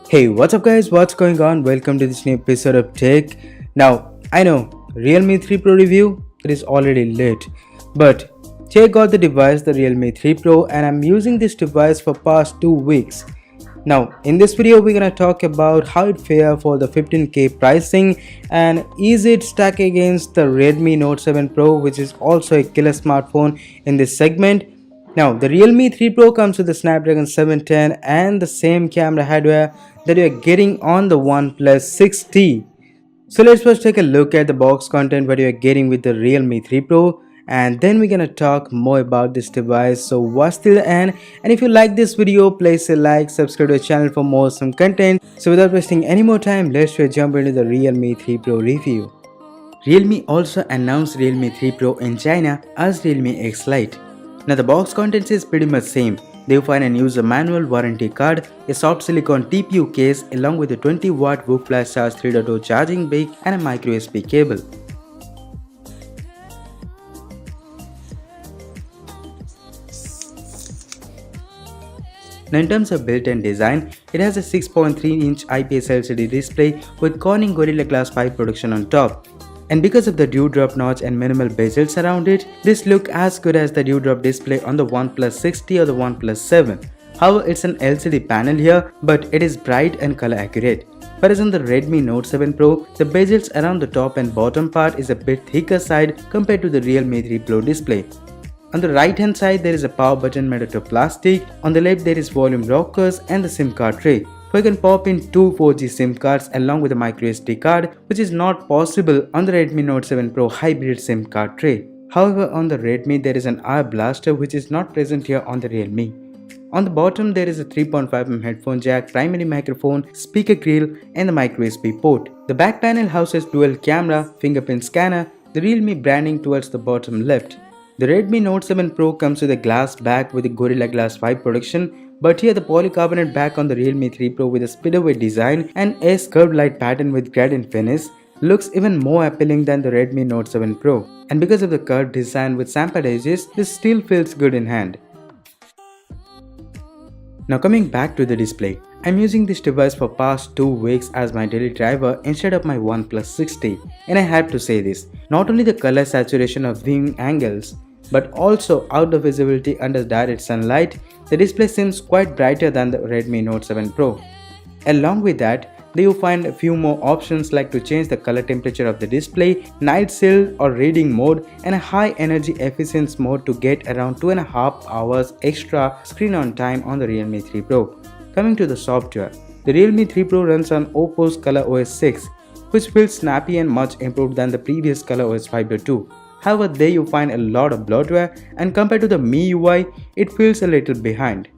Hey, what's up guys? What's going on? Welcome to this new episode of Tech. Now, I know Realme 3 Pro review, it is already late, but check out the device, the Realme 3 Pro, and I'm using this device for past 2 weeks. Now, in this video, we're gonna talk about how it fares for the 15K pricing and is it stacked against the Redmi Note 7 Pro, which is also a killer smartphone in this segment. Now, the Realme 3 Pro comes with the Snapdragon 710 and the same camera hardware that you are getting on the OnePlus 6T. So let's first take a look at the box content what you are getting with the Realme 3 Pro, and then we're gonna talk more about this device. So watch till the end, and if you like this video, please a like, subscribe to the channel for more awesome content. So without wasting any more time, let's jump into the Realme 3 Pro review. Realme also announced Realme 3 Pro in China as Realme X Lite. Now the box contents is pretty much same. They will find a user manual, warranty card, a soft silicone TPU case along with a 20-watt Whoop Flash Charge 3.0 charging brick and a micro USB cable. Now in terms of built-in design, it has a 6.3-inch IPS LCD display with Corning Gorilla Glass 5 protection on top. And because of the dewdrop notch and minimal bezels around it, this looks as good as the dewdrop display on the OnePlus 6T or the OnePlus 7. However, it's an LCD panel here, but it is bright and color accurate. Whereas on the Redmi Note 7 Pro, the bezels around the top and bottom part is a bit thicker side compared to the Realme 3 Pro display. On the right hand side, there is a power button made out of plastic. On the left, there is volume rockers and the SIM card tray. You can pop in two 4G SIM cards along with a micro SD card, which is not possible on the Redmi Note 7 Pro hybrid SIM card tray. However, on the Redmi there is an R blaster which is not present here on the Realme. On the bottom there is a 3.5mm headphone jack, primary microphone, speaker grill and the micro USB port. The back panel houses dual camera, fingerprint scanner, the Realme branding towards the bottom left. The Redmi Note 7 Pro comes with a glass back with a Gorilla Glass 5 protection. But here the polycarbonate back on the Realme 3 Pro with a speedaway design and a curved light pattern with gradient finish looks even more appealing than the Redmi Note 7 Pro. And because of the curved design with chamfered edges, this still feels good in hand. Now coming back to the display, I'm using this device for past 2 weeks as my daily driver instead of my OnePlus 6T. And I have to say this, not only the color saturation of viewing angles, but also outdoor visibility under direct sunlight, the display seems quite brighter than the Redmi Note 7 Pro. Along with that, you will find a few more options like to change the color temperature of the display, night shield or reading mode, and a high energy efficiency mode to get around 2.5 hours extra screen on time on the Realme 3 Pro. Coming to the software, the Realme 3 Pro runs on Oppo's ColorOS 6, which feels snappy and much improved than the previous ColorOS 5.2. However, there you find a lot of bloatware and compared to the MIUI, it feels a little behind.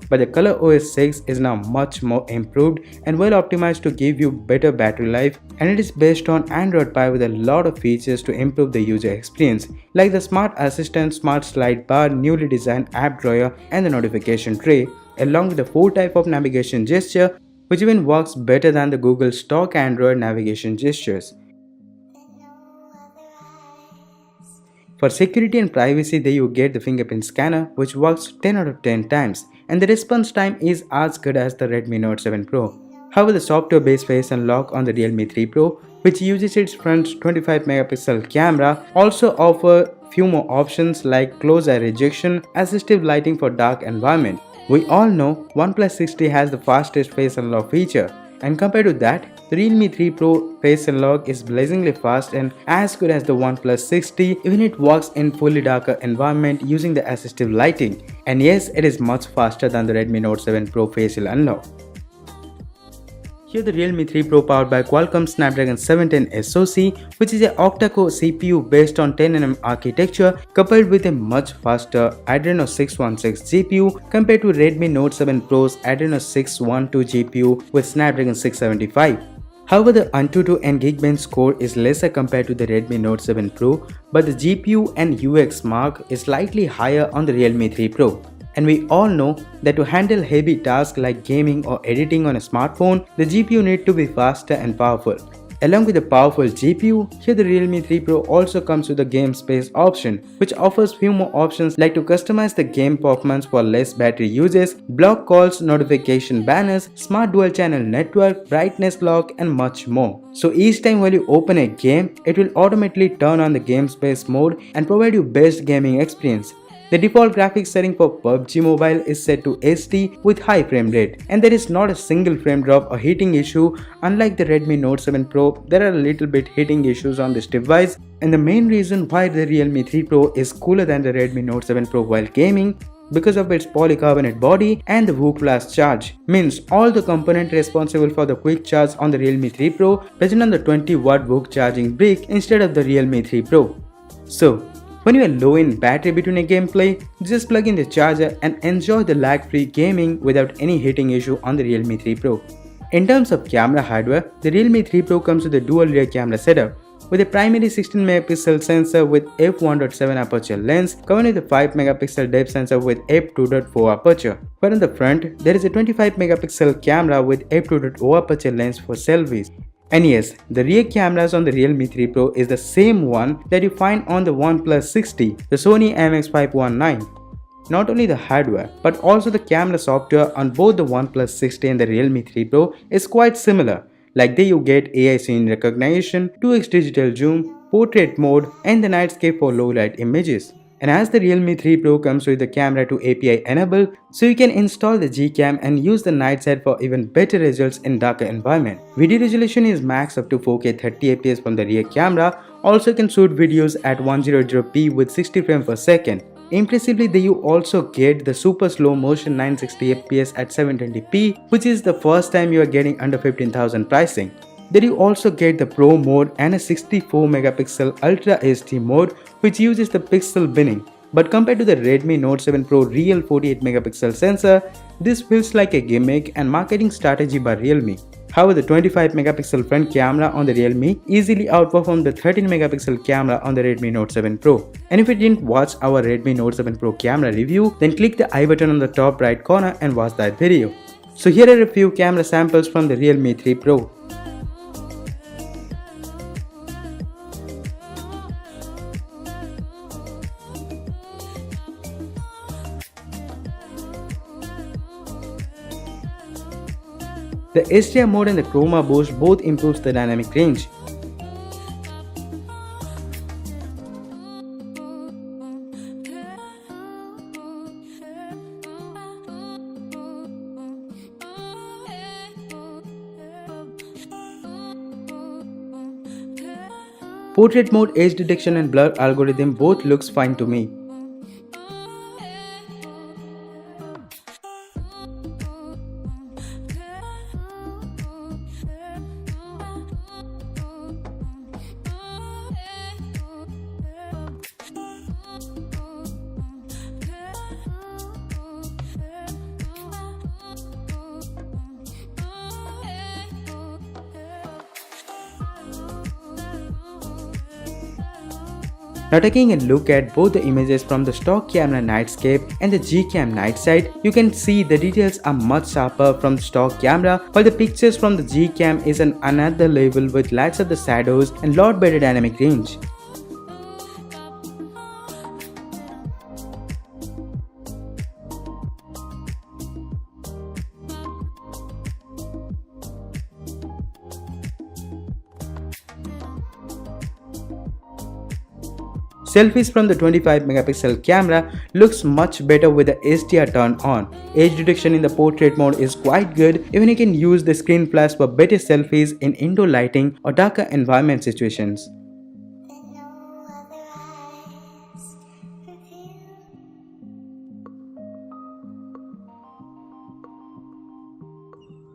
But the ColorOS 6 is now much more improved and well optimized to give you better battery life, and it is based on Android Pie with a lot of features to improve the user experience like the Smart Assistant, Smart Slide Bar, newly designed app drawer and the notification tray, along with the 4 types of navigation gesture which even works better than the Google stock Android navigation gestures. For security and privacy, there you get the fingerprint scanner which works 10 out of 10 times and the response time is as good as the Redmi Note 7 Pro. However, the software-based face unlock on the Realme 3 Pro, which uses its front 25MP camera, also offer few more options like close eye rejection, assistive lighting for dark environment. We all know OnePlus 6T has the fastest face unlock feature, and compared to that, the Realme 3 Pro face unlock is blazingly fast and as good as the OnePlus 6T, even it works in fully darker environment using the assistive lighting. And yes, it is much faster than the Redmi Note 7 Pro facial unlock. Here the Realme 3 Pro powered by Qualcomm Snapdragon 710 SoC, which is an octa-core CPU based on 10nm architecture coupled with a much faster Adreno 616 GPU compared to Redmi Note 7 Pro's Adreno 612 GPU with Snapdragon 675. However, the Antutu and Geekbench score is lesser compared to the Redmi Note 7 Pro, but the GPU and UX mark is slightly higher on the Realme 3 Pro. And we all know that to handle heavy tasks like gaming or editing on a smartphone, the GPU needs to be faster and powerful. Along with a powerful GPU, here the Realme 3 Pro also comes with a game space option, which offers few more options like to customize the game performance for less battery uses, block calls, notification banners, smart dual channel network, brightness lock and much more. So each time while you open a game, it will automatically turn on the game space mode and provide you best gaming experience. The default graphics setting for PUBG Mobile is set to SD with high frame rate, and there is not a single frame drop or heating issue. Unlike the Redmi Note 7 Pro, there are a little bit heating issues on this device, and the main reason why the Realme 3 Pro is cooler than the Redmi Note 7 Pro while gaming because of its polycarbonate body and the OnePlus charge. Means all the components responsible for the quick charge on the Realme 3 Pro present on the 20-watt VOOC charging brick instead of the Realme 3 Pro. So, when you are low in battery between a gameplay, just plug in the charger and enjoy the lag-free gaming without any heating issue on the Realme 3 Pro. In terms of camera hardware, the Realme 3 Pro comes with a dual rear camera setup, with a primary 16MP sensor with f1.7 aperture lens combined with a 5MP depth sensor with f2.4 aperture. But on the front, there is a 25MP camera with f2.0 aperture lens for selfies. And yes, the rear cameras on the Realme 3 Pro is the same one that you find on the OnePlus 60, the Sony IMX519. Not only the hardware, but also the camera software on both the OnePlus 60 and the Realme 3 Pro is quite similar. Like there you get AI scene recognition, 2x digital zoom, portrait mode and the nightscape for low light images. And as the Realme 3 Pro comes with the camera to API enable, so you can install the Gcam and use the night side for even better results in darker environment. Video resolution is max up to 4K 30fps from the rear camera. Also can shoot videos at 100p with 60 frames per second. Impressively, you also get the super slow motion 960fps at 720p, which is the first time you are getting under 15,000 pricing. Then you also get the Pro mode and a 64MP Ultra HD mode which uses the pixel binning. But compared to the Redmi Note 7 Pro real 48MP sensor, this feels like a gimmick and marketing strategy by Realme. However, the 25MP front camera on the Realme easily outperformed the 13MP camera on the Redmi Note 7 Pro. And if you didn't watch our Redmi Note 7 Pro camera review, then click the I button on the top right corner and watch that video. So here are a few camera samples from the Realme 3 Pro. The HDR mode and the chroma boost both improves the dynamic range. Portrait mode, edge detection and blur algorithm both looks fine to me. Now taking a look at both the images from the stock camera nightscape and the Gcam night side, you can see the details are much sharper from the stock camera, while the pictures from the Gcam is on another level with lights of the shadows and lot better dynamic range. Selfies from the 25MP camera looks much better with the HDR turned on. Edge detection in the portrait mode is quite good. Even you can use the screen flash for better selfies in indoor lighting or darker environment situations.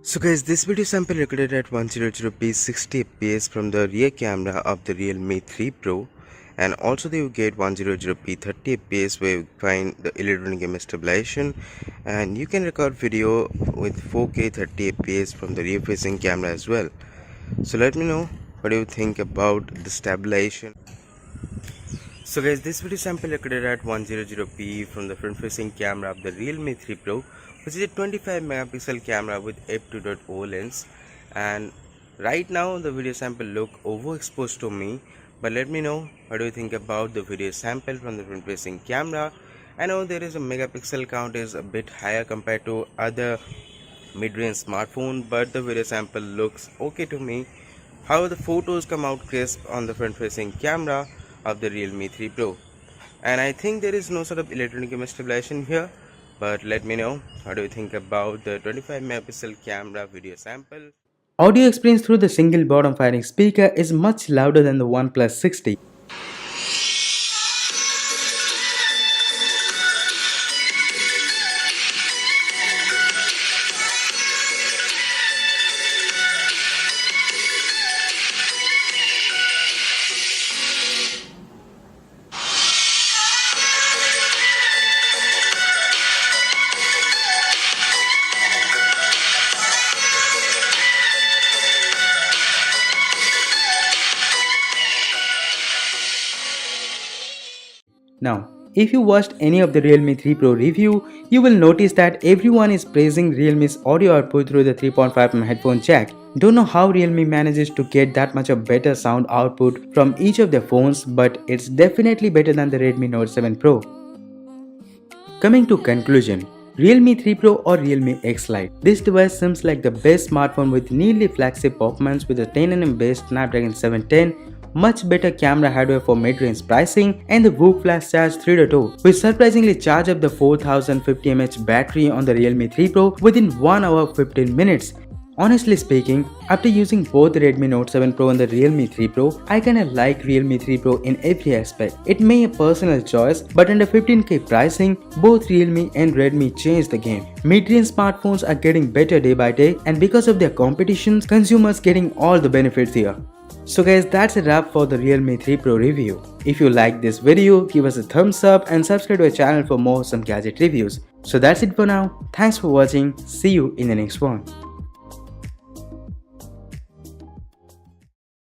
So guys, this video sample recorded at 100p 60fps from the rear camera of the Realme 3 Pro. And also you get 100p 30fps where you find the electronic image stabilization, and you can record video with 4K 30fps from the rear facing camera as well. So let me know what do you think about the stabilization. So guys, this video sample recorded at 100p from the front facing camera of the Realme 3 Pro, which is a 25MP camera with f2.0 lens, and Right now the video sample look overexposed to me, but let me know what do you think about the video sample from the front facing camera. I know there is a megapixel count is a bit higher compared to other mid-range smartphone, but the video sample looks okay to me. However, the photos come out crisp on the front facing camera of the Realme 3 Pro, and I think there is no sort of electronic image stabilization here. But let me know what do you think about the 25 megapixel camera video sample. Audio experience through the single bottom firing speaker is much louder than the OnePlus 60. Now, if you watched any of the Realme 3 Pro review, you will notice that everyone is praising Realme's audio output through the 3.5mm headphone jack. Don't know how Realme manages to get that much of better sound output from each of their phones, but it's definitely better than the Redmi Note 7 Pro. Coming to conclusion, Realme 3 Pro or Realme X Lite. This device seems like the best smartphone with nearly flagship performance with a 10nm based Snapdragon 710, much better camera hardware for mid-range pricing, and the VOOC Flash Charge 3.0, which surprisingly charge up the 4050 mAh battery on the Realme 3 Pro within 1 hour 15 minutes. Honestly speaking, after using both the Redmi Note 7 Pro and the Realme 3 Pro, I kinda like Realme 3 Pro in every aspect. It may be a personal choice, but under 15k pricing, both Realme and Redmi changed the game. Mid-range smartphones are getting better day by day, and because of their competitions, consumers getting all the benefits here. So guys, that's a wrap for the Realme 3 Pro review. If you like this video, give us a thumbs up and subscribe to our channel for more awesome gadget reviews. So that's it for now. Thanks for watching. See you in the next one.